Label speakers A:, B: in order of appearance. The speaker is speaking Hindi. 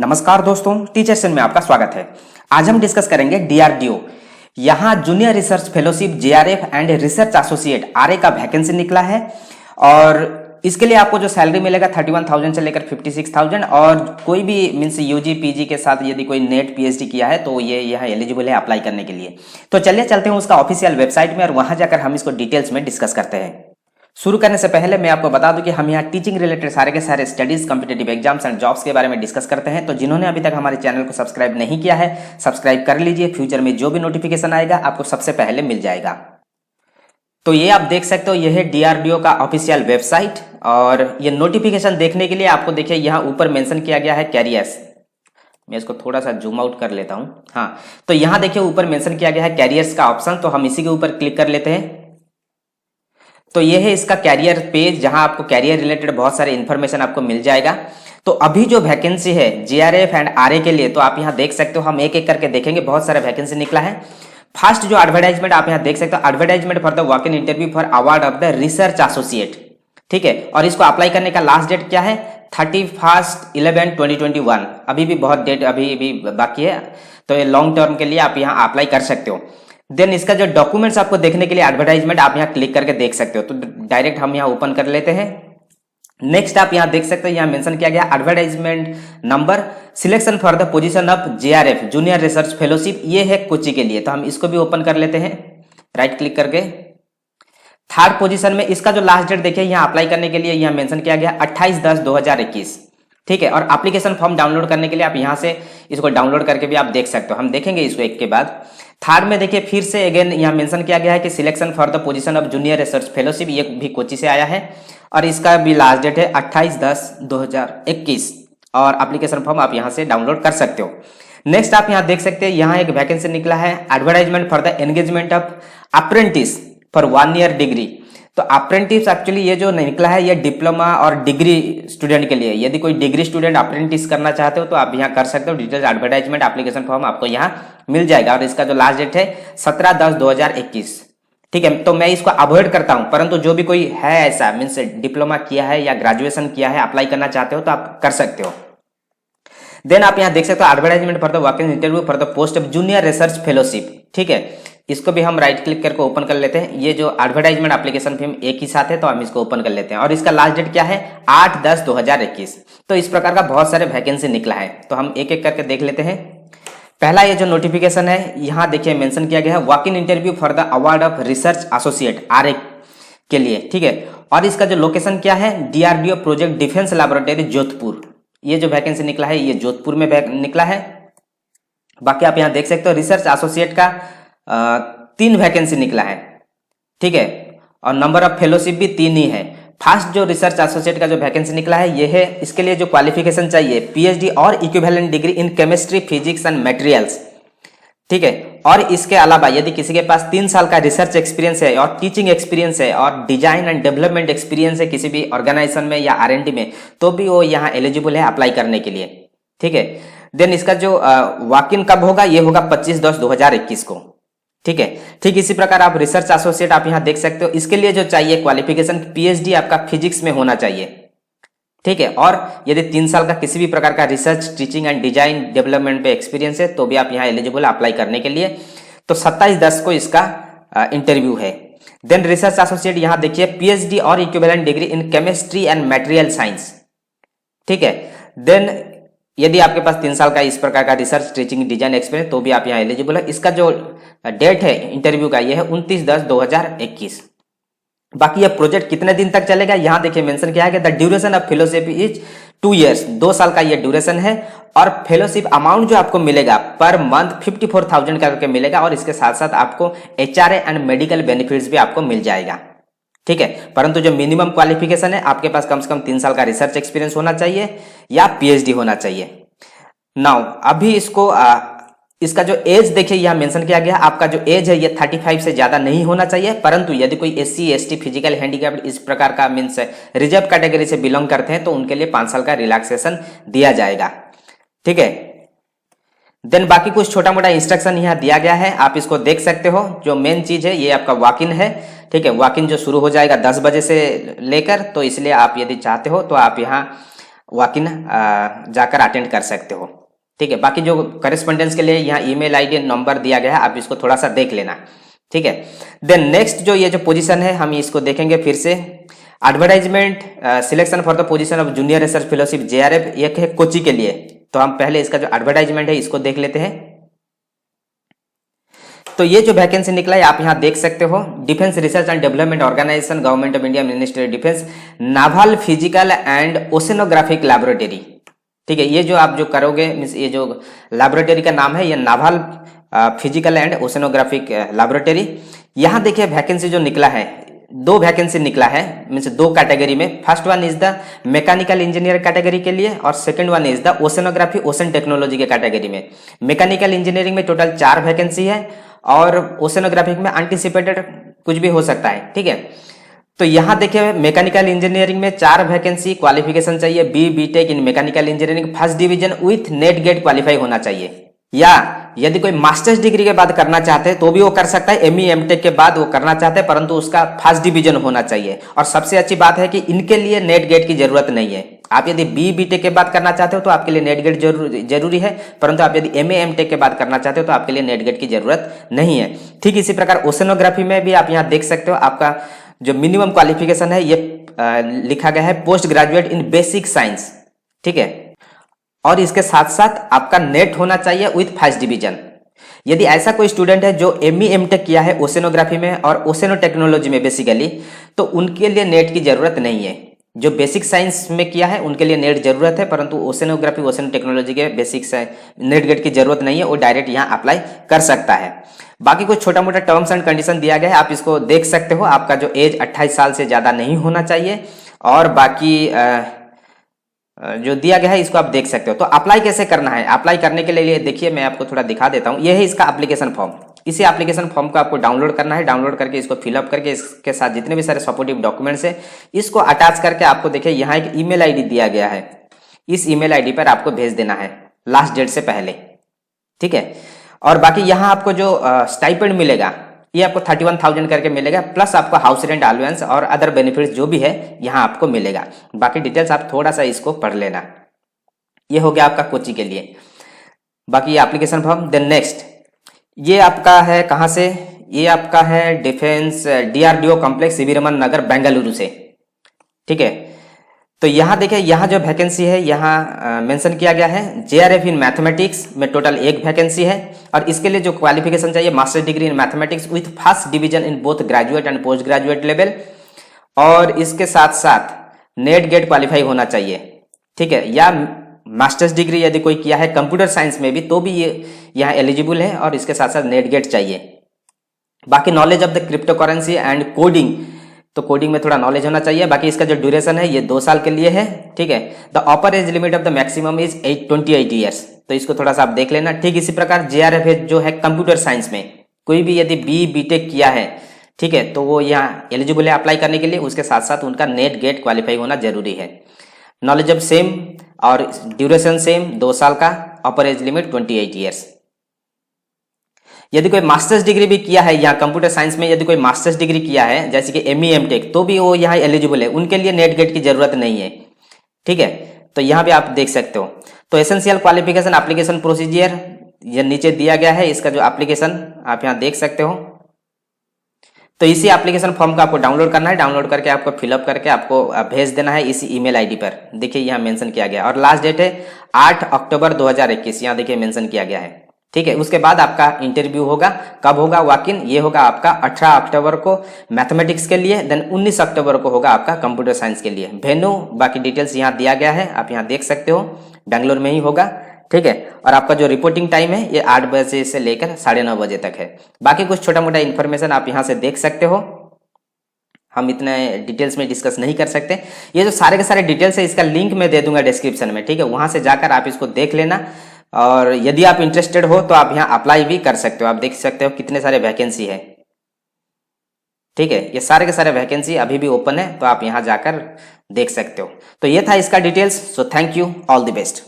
A: नमस्कार दोस्तों, टीचर्स में आपका स्वागत है। आज हम डिस्कस करेंगे डीआरडीओ। यहाँ junior research fellowship JRF and research associate RA का वैकेंसी निकला है और इसके लिए आपको जो सैलरी मिलेगा 31,000 से लेकर 56,000 और कोई भी मीन्स यूजी पीजी के साथ यदि कोई नेट पीएचडी किया है तो ये यहाँ एलिजिबल है अप्लाई करने के लिए। तो चलिए चलते हैं उसका ऑफिशियल वेबसाइट में और वहां जाकर हम इसको डिटेल्स में डिस्कस करते हैं। शुरू करने से पहले मैं आपको बता दूं कि हम यहाँ टीचिंग रिलेटेड सारे के सारे studies, competitive exams and jobs के बारे में डिस्कस करते हैं। तो जिन्होंने अभी तक हमारे चैनल को सब्सक्राइब नहीं किया है, सब्सक्राइब कर लीजिए। फ्यूचर में जो भी नोटिफिकेशन आएगा आपको सबसे पहले मिल जाएगा। तो ये आप देख सकते हो, ये है डीआरडीओ का ऑफिशियल वेबसाइट और ये नोटिफिकेशन देखने के लिए आपको देखिए यहाँ ऊपर मेंशन किया गया है कैरियर्स। मैं इसको थोड़ा सा जूम आउट कर लेता हूँ। हाँ, तो यहाँ देखिए ऊपर मेंशन किया गया है कैरियर्स का ऑप्शन, तो हम इसी के ऊपर क्लिक कर लेते हैं। तो ये है इसका कैरियर पेज, जहां आपको कैरियर रिलेटेड बहुत सारे इन्फॉर्मेशन आपको मिल जाएगा। तो अभी जो वैकेंसी है जेआरएफ एंड आरए के लिए, तो आप यहां देख सकते हो, हम एक एक करके देखेंगे। बहुत सारे वैकेंसी निकला है। फर्स्ट जो एडवर्टाइजमेंट आप यहां देख सकते हो, advertisement for the walk in interview for award of the research associate, ठीक है। और इसको अप्लाई करने का लास्ट डेट क्या है? 31/11/2021। अभी भी बहुत डेट अभी भी बाकी है, तो ये लॉन्ग टर्म के लिए आप यहाँ अप्लाई कर सकते हो। देन इसका जो डॉक्यूमेंट्स आपको देखने के लिए एडवर्टाइजमेंट आप यहाँ क्लिक करके देख सकते हो। तो डायरेक्ट हम यहाँ ओपन कर लेते हैं। नेक्स्ट आप यहाँ देख सकते हो, यहाँ मेंशन किया गया advertisement number, selection for the position of JRF junior research fellowship, ये है कोची के लिए। तो हम इसको भी ओपन कर लेते हैं राइट क्लिक करके। थर्ड पोजीशन में इसका जो लास्ट डेट देखिए यहाँ अप्लाई करने के लिए यहाँ मेंशन किया गया 28/10/2021, ठीक है। और एप्लीकेशन फॉर्म डाउनलोड करने के लिए आप यहाँ से इसको डाउनलोड करके भी आप देख सकते हो। हम देखेंगे इसको एक के बाद। थर्ड में देखिए फिर से अगेन यहाँ मेंशन किया गया है कि selection for the position of junior research fellowship, ये भी कोची से आया है और इसका भी लास्ट डेट है 28/10/2021 और एप्लीकेशन फॉर्म आप यहाँ से डाउनलोड कर सकते हो। नेक्स्ट आप यहाँ देख सकते हैं, यहाँ एक वैकेंसी निकला है advertisement for the engagement of apprentice for 1 year degree. तो अप्रेंटिस एक्चुअली ये जो निकला है ये डिप्लोमा और डिग्री स्टूडेंट के लिए। यदि कोई डिग्री स्टूडेंट अप्रेंटिस करना चाहते हो तो आप यहाँ कर सकते हो। डिटेल्स एडवर्टाइजमेंट एप्लीकेशन फॉर्म आपको यहाँ मिल जाएगा और इसका जो लास्ट डेट है 17/10/2021, ठीक है। तो मैं इसको अवॉइड करता हूं, परंतु जो भी कोई है ऐसा मीन्स डिप्लोमा किया है या ग्रेजुएशन किया है, अप्लाई करना चाहते हो तो आप कर सकते हो। देन आप यहाँ देख सकते हो advertisement for the walk in interview for the post of junior research fellowship, ठीक है। इसको भी हम राइट क्लिक करके ओपन कर लेते हैं। ये जो एडवर्टाइजमेंट एप्लीकेशन फॉर्म एक ही साथ है, तो हम इसको ओपन कर लेते हैं और इसका लास्ट डेट क्या है 8/10/2021। तो इस प्रकार का बहुत सारे वैकेंसी निकला है, तो हम एक एक करके देख लेते हैं। पहला ये जो नोटिफिकेशन है, यहाँ देखिए मेंशन किया गया है walk in interview for the award of research associate RA के लिए, ठीक है। और इसका जो लोकेशन क्या है, DRDO project defence laboratory Jodhpur. ये जो वैकेंसी निकला है ये जोधपुर में निकला है। बाकी आप यहाँ देख सकते हो रिसर्च एसोसिएट का 3 वैकेंसी निकला है, ठीक है। और नंबर ऑफ फेलोशिप भी 3 ही है। फर्स्ट जो रिसर्च एसोसिएट का जो वैकेंसी निकला है ये है, इसके लिए जो क्वालिफिकेशन चाहिए पीएचडी और equivalent degree in chemistry, physics and materials, ठीक है। और इसके अलावा यदि किसी के पास 3 साल का रिसर्च एक्सपीरियंस है और टीचिंग एक्सपीरियंस है और डिजाइन एंड डेवलपमेंट एक्सपीरियंस है किसी भी ऑर्गेनाइजेशन में या आरएनडी में, तो भी वो यहाँ एलिजिबल है अप्लाई करने के लिए, ठीक है। देन इसका जो वॉक इन कब होगा, ये होगा 25/10/2021 को, ठीक है। ठीक इसी प्रकार आप रिसर्च एसोसिएट आप यहां देख सकते हो। इसके लिए जो चाहिए क्वालिफिकेशन पीएचडी आपका फिजिक्स में होना चाहिए, ठीक है। और यदि 3 साल का किसी भी प्रकार का research, teaching and design development पे एक्सपीरियंस है तो भी आप यहां एलिजिबल अप्लाई करने के लिए। तो 27/10 को इसका इंटरव्यू है। देन रिसर्च एसोसिएट यहां देखिए पीएचडी और equivalent degree in chemistry and material science, ठीक है। देन यदि आपके पास 3 साल का इस प्रकार का रिसर्च, टीचिंग, डिजाइन एक्सपीरियंस तो भी आप यहाँ एलिजिबल है। इसका जो डेट है इंटरव्यू का ये है 29/10/2021। बाकी ये प्रोजेक्ट कितने दिन तक चलेगा, यहाँ देखिए मेंशन किया है कि the duration of fellowship is 2 years, 2 साल का ये ड्यूरेशन है। और फेलोशिप अमाउंट जो आपको मिलेगा पर मंथ 54,000 का करके मिलेगा और इसके साथ साथ आपको एचआरए एंड मेडिकल बेनिफिट्स भी आपको मिल जाएगा, ठीक है। परंतु जो मिनिमम क्वालिफिकेशन है, आपके पास कम से कम 3 साल का रिसर्च एक्सपीरियंस होना चाहिए या पीएचडी होना चाहिए। नाउ अभी इसका जो एज देखिए यहाँ मेंशन किया गया, आपका जो एज है ये 35 से ज्यादा नहीं होना चाहिए। परंतु यदि कोई एससी, एसटी, फिजिकल हैंडीकैप्ड इस प्रकार का मीन्स रिजर्व कैटेगरी से बिलोंग करते हैं तो उनके लिए 5 साल का रिलैक्सेशन दिया जाएगा, ठीक है। देन बाकी कुछ छोटा मोटा इंस्ट्रक्शन यहाँ दिया गया है, आप इसको देख सकते हो। जो मेन चीज है ये आपका वॉक इन है, ठीक है। वॉक इन जो शुरू हो जाएगा 10 बजे से लेकर, तो इसलिए आप यदि चाहते हो तो आप यहाँ वॉक इन जाकर अटेंड कर सकते हो। ठीक है, बाकी जो करेस्पॉन्डेंस के लिए यहाँ ईमेल आईडी नंबर दिया गया है, आप इसको थोड़ा सा देख लेना। ठीक है, देन नेक्स्ट जो ये जो पोजीशन है हम इसको देखेंगे फिर से। Advertisement selection for the position of junior research fellowship JRF, एक है कोची के लिए। तो हम पहले इसका जो एडवर्टाइजमेंट है इसको देख लेते हैं। तो ये जो वैकेंसी निकला है आप यहाँ देख सकते हो, defence research and development organisation, government of India, ministry of defence, naval physical and oceanographic laboratory. ठीक है, ये जो आप जो करोगे, ये जो लैबोरेटरी का नाम है ये novel physical and oceanographic laboratory. यहाँ देखिए वैकेंसी जो निकला है, 2 वैकेंसी निकला है, मीन्स 2 कैटेगरी में। First one is the mechanical engineer category के लिए और second one is the oceanography ocean technology के कैटेगरी में। मैकेनिकल इंजीनियरिंग में टोटल 4 वैकेंसी है और ओशनोग्राफिक में एंटिसिपेटेड कुछ भी हो सकता है। ठीक है, तो यहाँ देखिए मैकेनिकल इंजीनियरिंग में 4 वैकेंसी, क्वालिफिकेशन चाहिए BTech in mechanical engineering first division with NET GATE qualify होना चाहिए। या यदि कोई मास्टर्स डिग्री के बाद करना चाहते हैं तो भी वो कर सकता है, ME MTech के बाद वो करना चाहते हैं, परंतु उसका फर्स्ट डिवीजन होना चाहिए। और सबसे अच्छी बात है कि इनके लिए नेट गेट की जरूरत नहीं है। आप यदि BTech के बाद करना चाहते हो तो आपके लिए नेट गेट जरूरी है, परंतु आप यदि MA MTech के बाद करना चाहते हो तो आपके लिए नेट गेट की जरूरत नहीं है। ठीक इसी प्रकार ओशनोग्राफी में भी आप यहाँ देख सकते हो, आपका जो मिनिमम क्वालिफिकेशन है ये लिखा गया है post graduate in basic science. ठीक है, और इसके साथ साथ आपका नेट होना चाहिए विथ फर्स्ट डिवीजन। यदि ऐसा कोई स्टूडेंट है जो ME MTech किया है ओशनोग्राफी में और ओशनो टेक्नोलॉजी में बेसिकली, तो उनके लिए नेट की जरूरत नहीं है। जो बेसिक साइंस में किया है उनके लिए नेट जरूरत है, परंतु ओशनोग्राफी ओशनो टेक्नोलॉजी के बेसिक नेट गेट की जरूरत नहीं है, वो डायरेक्ट यहाँ अप्लाई कर सकता है। बाकी कुछ छोटा मोटा टर्म्स एंड कंडीशन दिया गया है, आप इसको देख सकते हो। आपका जो एज 28 साल से ज्यादा नहीं होना चाहिए और बाकी जो दिया गया है इसको आप देख सकते हो। तो अप्लाई कैसे करना है, अप्लाई करने के लिए देखिए मैं आपको थोड़ा दिखा देता हूँ। ये है इसका एप्लीकेशन फॉर्म। इसी एप्लीकेशन फॉर्म को आपको डाउनलोड करना है। डाउनलोड करके इसको फिलअप करके इसके साथ जितने भी सारे सपोर्टिव डॉक्यूमेंट्स है इसको अटैच करके आपको देखिए यहाँ एक ईमेल आईडी दिया गया है, इस ईमेल आईडी पर आपको भेज देना है लास्ट डेट से पहले। ठीक है, और बाकी यहाँ आपको जो स्टाइपेंड मिलेगा ये आपको 31,000 करके मिलेगा, प्लस आपको हाउस रेंट अलाउंस और अदर बेनिफिट्स जो भी है यहाँ आपको मिलेगा। बाकी डिटेल्स आप थोड़ा सा इसको पढ़ लेना। ये हो गया आपका कोची के लिए, बाकी ये एप्लीकेशन फॉर्म। देन नेक्स्ट ये आपका है कहाँ से, ये आपका है defence DRDO complex CV Raman Nagar Bengaluru से। ठीक है, तो यहाँ देखिए यहाँ जो वैकेंसी है यहाँ मेंशन किया गया है JRF इन मैथमेटिक्स में टोटल 1 वैकेंसी है और इसके लिए जो क्वालिफिकेशन चाहिए master degree in mathematics with first division in both graduate and post graduate level, और इसके साथ साथ नेट गेट क्वालिफाई होना चाहिए। ठीक है, या मास्टर्स डिग्री यदि कोई किया है कंप्यूटर साइंस में भी तो भी ये यहाँ एलिजिबल है, और इसके साथ साथ नेट गेट चाहिए। बाकी knowledge of the crypto currency and coding, तो कोडिंग में थोड़ा नॉलेज होना चाहिए। बाकी इसका जो ड्यूरेशन है ये 2 साल के लिए है। ठीक है, the upper age limit of the maximum is 28 years, तो इसको थोड़ा सा आप देख लेना। ठीक इसी प्रकार JRF जो है कंप्यूटर साइंस में कोई भी यदि BTech किया है, ठीक है, तो वो यहाँ एलिजिबल है अप्लाई करने के लिए। उसके साथ साथ उनका नेट गेट क्वालिफाई होना जरूरी है। नॉलेज ऑफ सेम और ड्यूरेशन सेम 2 साल का, अपर एज लिमिट 28 ईयर्स। यदि कोई मास्टर्स डिग्री भी किया है यहाँ कंप्यूटर साइंस में, यदि कोई मास्टर्स डिग्री किया है जैसे कि ME MTech, तो भी वो यहाँ एलिजिबल है, उनके लिए नेट गेट की जरूरत नहीं है। ठीक है, तो यहाँ भी आप देख सकते हो। तो एसेंशियल क्वालिफिकेशन एप्लीकेशन प्रोसीजर ये नीचे दिया गया है, इसका जो एप्लीकेशन आप यहाँ देख सकते हो। तो इसी एप्लीकेशन फॉर्म का आपको डाउनलोड करना है, डाउनलोड करके आपको फिलअप करके आपको भेज देना है इसी ईमेल आईडी पर। देखिए यहाँ मेंशन किया गया और लास्ट डेट है 8 अक्टूबर 2021, यहाँ देखिए मेंशन किया गया है। ठीक है, उसके बाद आपका इंटरव्यू होगा। कब होगा वॉक इन, ये होगा आपका 18 अक्टूबर को मैथमेटिक्स के लिए, देन 19 अक्टूबर को होगा आपका कंप्यूटर साइंस के लिए। वेन्यू बाकी डिटेल्स यहाँ दिया गया है, आप यहाँ देख सकते हो, बेंगलोर में ही होगा। ठीक है, और आपका जो रिपोर्टिंग टाइम है ये 8 बजे से लेकर 9:30 बजे तक है। बाकी कुछ छोटा मोटा इन्फॉर्मेशन आप यहाँ से देख सकते हो, हम इतने डिटेल्स में डिस्कस नहीं कर सकते। ये जो सारे के सारे डिटेल्स है इसका लिंक मैं दे दूंगा डिस्क्रिप्शन में। ठीक है, वहां से जाकर आप इसको देख लेना, और यदि आप इंटरेस्टेड हो तो आप यहाँ अप्लाई भी कर सकते हो। आप देख सकते हो कितने सारे वैकेंसी है। ठीक है, ये सारे के सारे वैकेंसी अभी भी ओपन है, तो आप यहाँ जाकर देख सकते हो। तो ये था इसका details. So thank you, all the best.